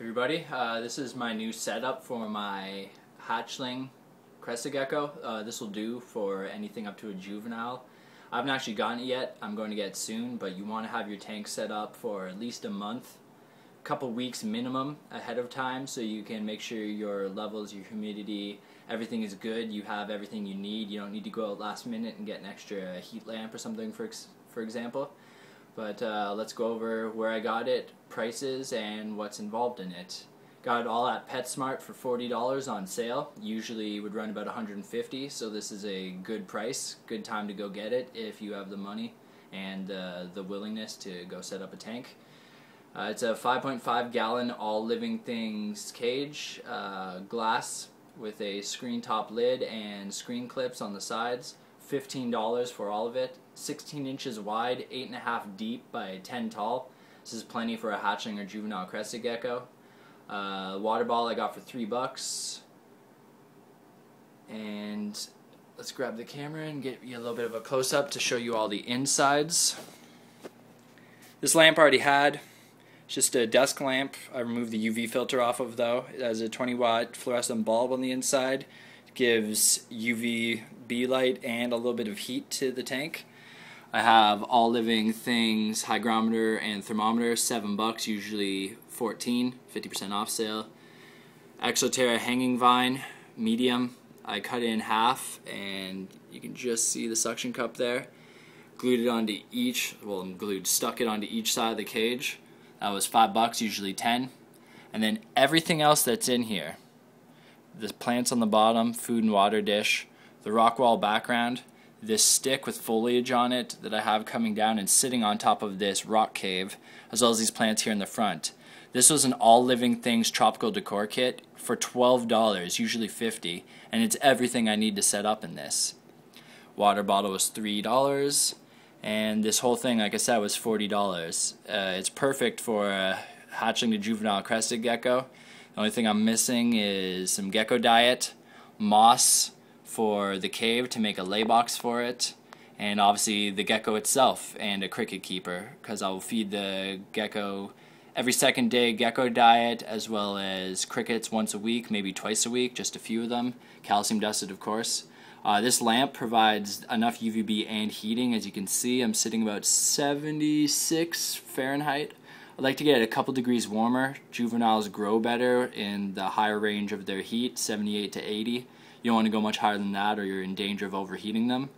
Everybody, this is my new setup for my Hatchling Crested Gecko. This will do for anything up to a juvenile. I haven't actually gotten it yet. I'm going to get it soon, but you want to have your tank set up for at least a month, a couple weeks minimum ahead of time, so you can make sure your levels, your humidity, everything is good. You have everything you need. You don't need to go out last minute and get an extra heat lamp or something, for example. But let's go over where I got it, prices, and what's involved in it. Got it all at Petsmart for $40 on sale. Usually would run about $150, so this is a good price. Good time to go get it if you have the money and the willingness to go set up a tank. It's a 5.5 gallon all Living Things cage, glass with a screen top lid and screen clips on the sides. $15 for all of it. 16 inches wide, 8.5 deep by 10 tall. This is plenty for a hatchling or juvenile crested gecko. Water bottle I got for $3. And let's grab the camera and get you a little bit of a close-up to show you all the insides. This lamp I already had. It's just a desk lamp. I removed the UV filter off of though. It has a 20-watt fluorescent bulb on the inside. It gives UVB light and a little bit of heat to the tank. I have all Living Things hygrometer and thermometer, $7, usually 14, 50% off sale. Terra hanging vine, medium. I cut it in half, and you can just see the suction cup there. Glued it onto each, stuck it onto each side of the cage. That was $5, usually 10. And then everything else that's in here, the plants on the bottom, food and water dish, the rock wall background, this stick with foliage on it that I have coming down and sitting on top of this rock cave, as well as these plants here in the front. This was an all Living Things tropical decor kit for $12, usually $50, and it's everything I need to set up in this. Water bottle was $3, and this whole thing, like I said, was $40. It's perfect for a hatchling to juvenile crested gecko. The only thing I'm missing is some gecko diet, moss for the cave to make a lay box for it, and obviously the gecko itself and a cricket keeper, because I'll feed the gecko every second day gecko diet, as well as crickets once a week, maybe twice a week, just a few of them, calcium dusted of course. This lamp provides enough UVB and heating. As you can see, I'm sitting about 76 Fahrenheit. I'd like to get it a couple degrees warmer. Juveniles grow better in the higher range of their heat, 78 to 80. You don't want to go much higher than that or you're in danger of overheating them.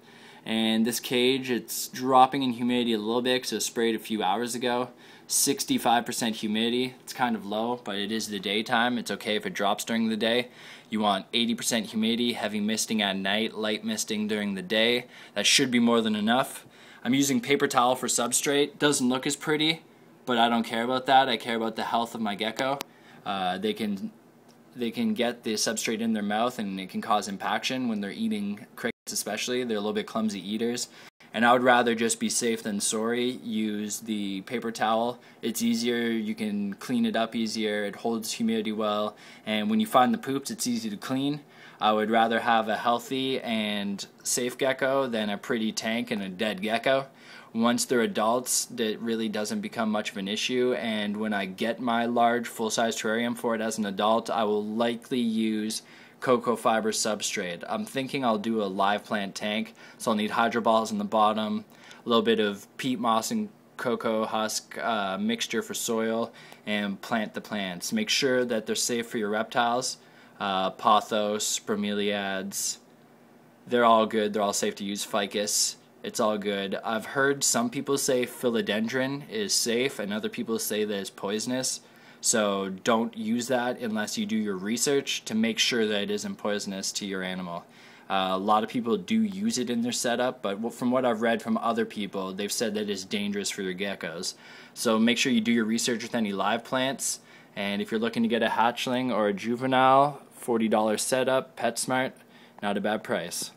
And this cage, it's dropping in humidity a little bit because it was sprayed a few hours ago. 65% humidity. It's kind of low, but it is the daytime. It's okay if it drops during the day. You want 80% humidity, heavy misting at night, light misting during the day. That should be more than enough. I'm using paper towel for substrate. Doesn't look as pretty, but I don't care about that. I care about the health of my gecko. They can get the substrate in their mouth and it can cause impaction when they're eating crickets especially. They're a little bit clumsy eaters. And I would rather just be safe than sorry. Use the paper towel. It's easier, you can clean it up easier, it holds humidity well, and when you find the poops it's easy to clean. I would rather have a healthy and safe gecko than a pretty tank and a dead gecko. Once they're adults, that really doesn't become much of an issue, and when I get my large full-size terrarium for it as an adult, I will likely use cocoa fiber substrate. I'm thinking I'll do a live plant tank, so I'll need hydro balls in the bottom, a little bit of peat moss and cocoa husk mixture for soil, and plant the plants. Make sure that they're safe for your reptiles. Pothos, bromeliads, they're all good, they're all safe to use. Ficus, it's all good. I've heard some people say philodendron is safe and other people say that it's poisonous. So don't use that unless you do your research to make sure that it isn't poisonous to your animal. A lot of people do use it in their setup, but from what I've read from other people, they've said that it's dangerous for your geckos. So make sure you do your research with any live plants. And if you're looking to get a hatchling or a juvenile, $40 setup, Petsmart, not a bad price.